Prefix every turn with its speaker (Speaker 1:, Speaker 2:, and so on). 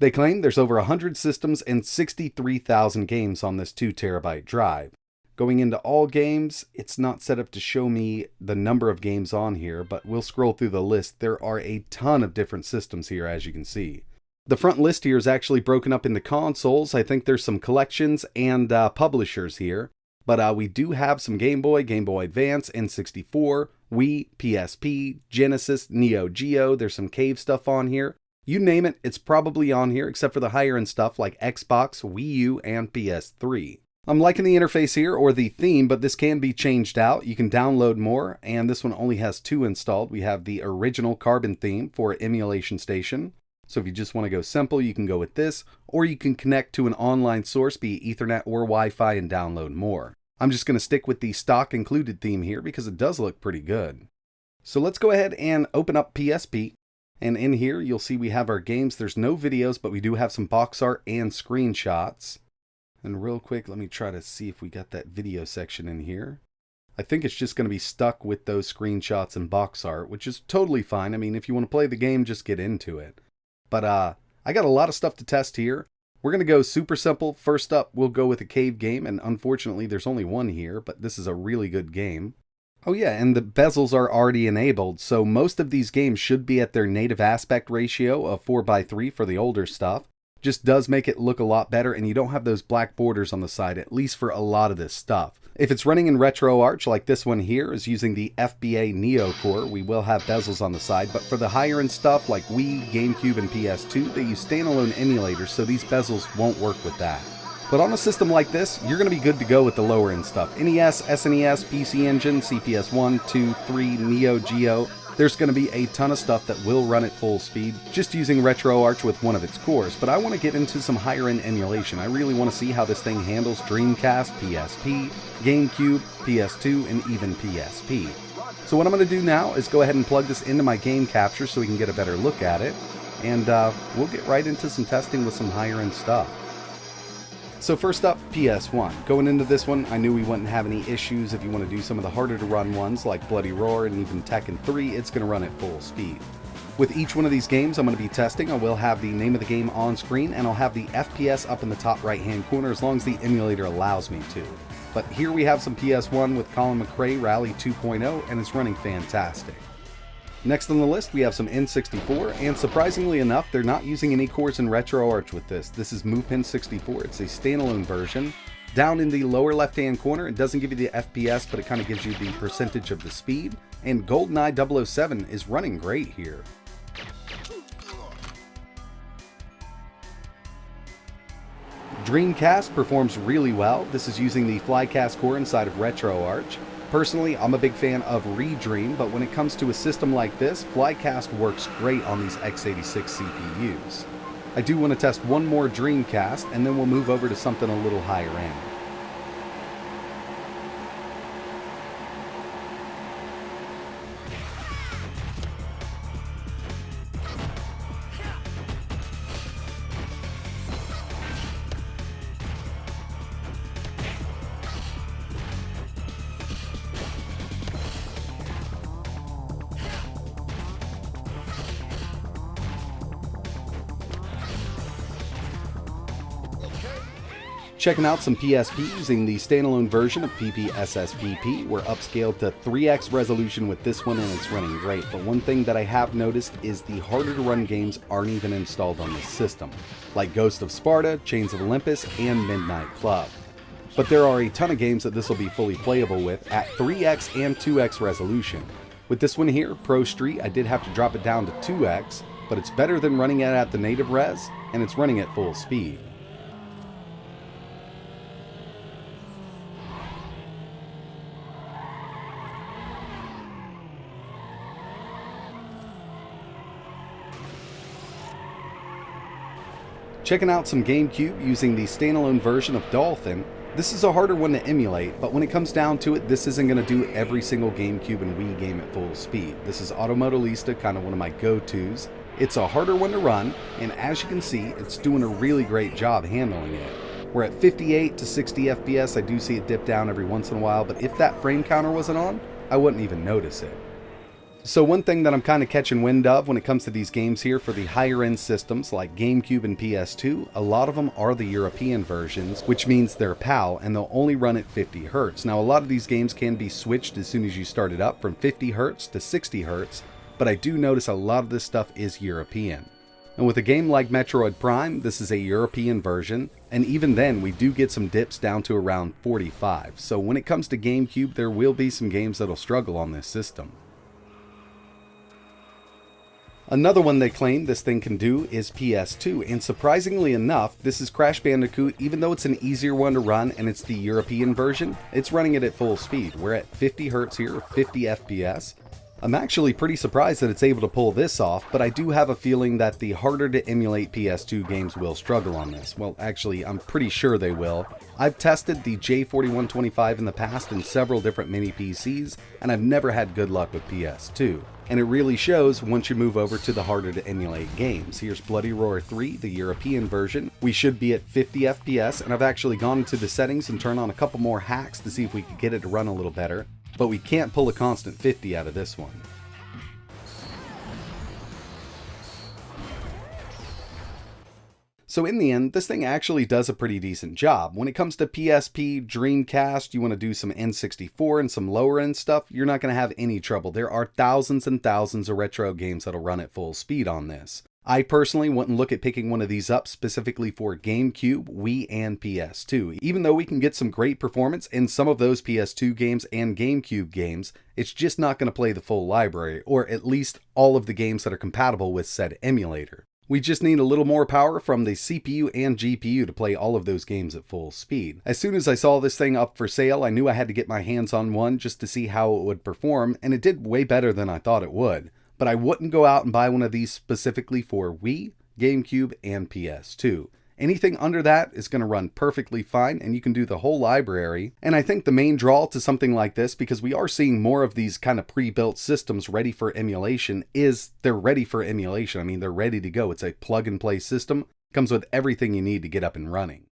Speaker 1: They claim there's over 100 systems and 63,000 games on this 2 terabyte drive. Going into all games, it's not set up to show me the number of games on here, but we'll scroll through the list. There are a ton of different systems here, as you can see. The front list here is actually broken up into consoles. I think there's some collections and publishers here. But we do have some Game Boy, Game Boy Advance, N64, Wii, PSP, Genesis, Neo Geo. There's some cave stuff on here. You name it, it's probably on here, except for the higher end stuff like Xbox, Wii U, and PS3. I'm liking the interface here, or the theme, but this can be changed out. You can download more, and this one only has 2 installed. We have the original Carbon theme for Emulation Station. So if you just want to go simple, you can go with this, or you can connect to an online source, be it Ethernet or Wi-Fi, and download more. I'm just going to stick with the stock included theme here because it does look pretty good. So let's go ahead and open up PSP. And in here, you'll see we have our games. There's no videos, but we do have some box art and screenshots. And real quick, let me try to see if we got that video section in here. I think it's just going to be stuck with those screenshots and box art, which is totally fine. I mean, if you want to play the game, just get into it. But I got a lot of stuff to test here. We're going to go super simple. First up, we'll go with a cave game, and unfortunately, there's only one here, but this is a really good game. Oh yeah, and the bezels are already enabled, so most of these games should be at their native aspect ratio of 4:3 for the older stuff. Just does make it look a lot better, and you don't have those black borders on the side, at least for a lot of this stuff. If it's running in RetroArch, like this one here is using the FBA Neo core, we will have bezels on the side, but for the higher end stuff like Wii, Gamecube, and PS2, they use standalone emulators, so these bezels won't work with that. But on a system like this, you're going to be good to go with the lower end stuff. NES, SNES, PC Engine, CPS 1, 2, 3, Neo Geo. There's going to be a ton of stuff that will run at full speed, just using RetroArch with one of its cores. But I want to get into some higher end emulation. I really want to see how this thing handles Dreamcast, PSP, Gamecube, PS2, and even PSP. So what I'm going to do now is go ahead and plug this into my game capture so we can get a better look at it. And we'll get right into some testing with some higher end stuff. So first up, PS1. Going into this one, I knew we wouldn't have any issues. If you want to do some of the harder to run ones like Bloody Roar and even Tekken 3, it's going to run at full speed. With each one of these games I'm going to be testing, I will have the name of the game on screen and I'll have the FPS up in the top right hand corner as long as the emulator allows me to. But here we have some PS1 with Colin McRae Rally 2.0 and it's running fantastic. Next on the list, we have some N64, and surprisingly enough, they're not using any cores in RetroArch with this. This is MooPin 64. It's a standalone version. Down in the lower left-hand corner, it doesn't give you the FPS, but it kind of gives you the percentage of the speed. And GoldenEye 007 is running great here. Dreamcast performs really well. This is using the Flycast core inside of RetroArch. Personally, I'm a big fan of Redream, but when it comes to a system like this, Flycast works great on these x86 CPUs. I do want to test one more Dreamcast, and then we'll move over to something a little higher end. Checking out some PSP using the standalone version of PPSSPP. We're upscaled to 3x resolution with this one and it's running great. But one thing that I have noticed is the harder to run games aren't even installed on this system, like Ghost of Sparta, Chains of Olympus, and Midnight Club. But there are a ton of games that this will be fully playable with at 3x and 2x resolution. With this one here, Pro Street, I did have to drop it down to 2x, but it's better than running it at the native res, and it's running at full speed. Checking out some Gamecube using the standalone version of Dolphin. This is a harder one to emulate, but when it comes down to it, this isn't going to do every single Gamecube and Wii game at full speed. This is Automodalista, kind of one of my go-tos. It's a harder one to run, and as you can see, it's doing a really great job handling it. We're at 58 to 60 FPS. I do see it dip down every once in a while, but if that frame counter wasn't on, I wouldn't even notice it. So one thing that I'm kind of catching wind of when it comes to these games here for the higher end systems like GameCube and PS2, a lot of them are the European versions, which means they're PAL and they'll only run at 50 Hz. Now a lot of these games can be switched as soon as you start it up from 50 Hz to 60 Hz, but I do notice a lot of this stuff is European. And with a game like Metroid Prime, this is a European version, and even then we do get some dips down to around 45. So when it comes to GameCube, there will be some games that'll struggle on this system. Another one they claim this thing can do is PS2, and surprisingly enough, this is Crash Bandicoot. Even though it's an easier one to run and it's the European version, it's running it at full speed. We're at 50 Hz here, 50 FPS. I'm actually pretty surprised that it's able to pull this off, but I do have a feeling that the harder to emulate PS2 games will struggle on this. Well, actually, I'm pretty sure they will. I've tested the J4125 in the past in several different mini PCs, and I've never had good luck with PS2. And it really shows once you move over to the harder to emulate games. Here's Bloody Roar 3, the European version. We should be at 50 FPS, and I've actually gone into the settings and turned on a couple more hacks to see if we could get it to run a little better. But we can't pull a constant 50 out of this one. So in the end, this thing actually does a pretty decent job. When it comes to PSP, Dreamcast, you want to do some N64 and some lower end stuff, you're not going to have any trouble. There are thousands and thousands of retro games that'll run at full speed on this. I personally wouldn't look at picking one of these up specifically for GameCube, Wii, and PS2. Even though we can get some great performance in some of those PS2 games and GameCube games, it's just not going to play the full library, or at least all of the games that are compatible with said emulator. We just need a little more power from the CPU and GPU to play all of those games at full speed. As soon as I saw this thing up for sale, I knew I had to get my hands on one just to see how it would perform, and it did way better than I thought it would. But I wouldn't go out and buy one of these specifically for Wii, GameCube, and PS2. Anything under that is going to run perfectly fine, and you can do the whole library. And I think the main draw to something like this, because we are seeing more of these kind of pre-built systems ready for emulation, is they're ready for emulation. I mean, they're ready to go. It's a plug-and-play system. It comes with everything you need to get up and running.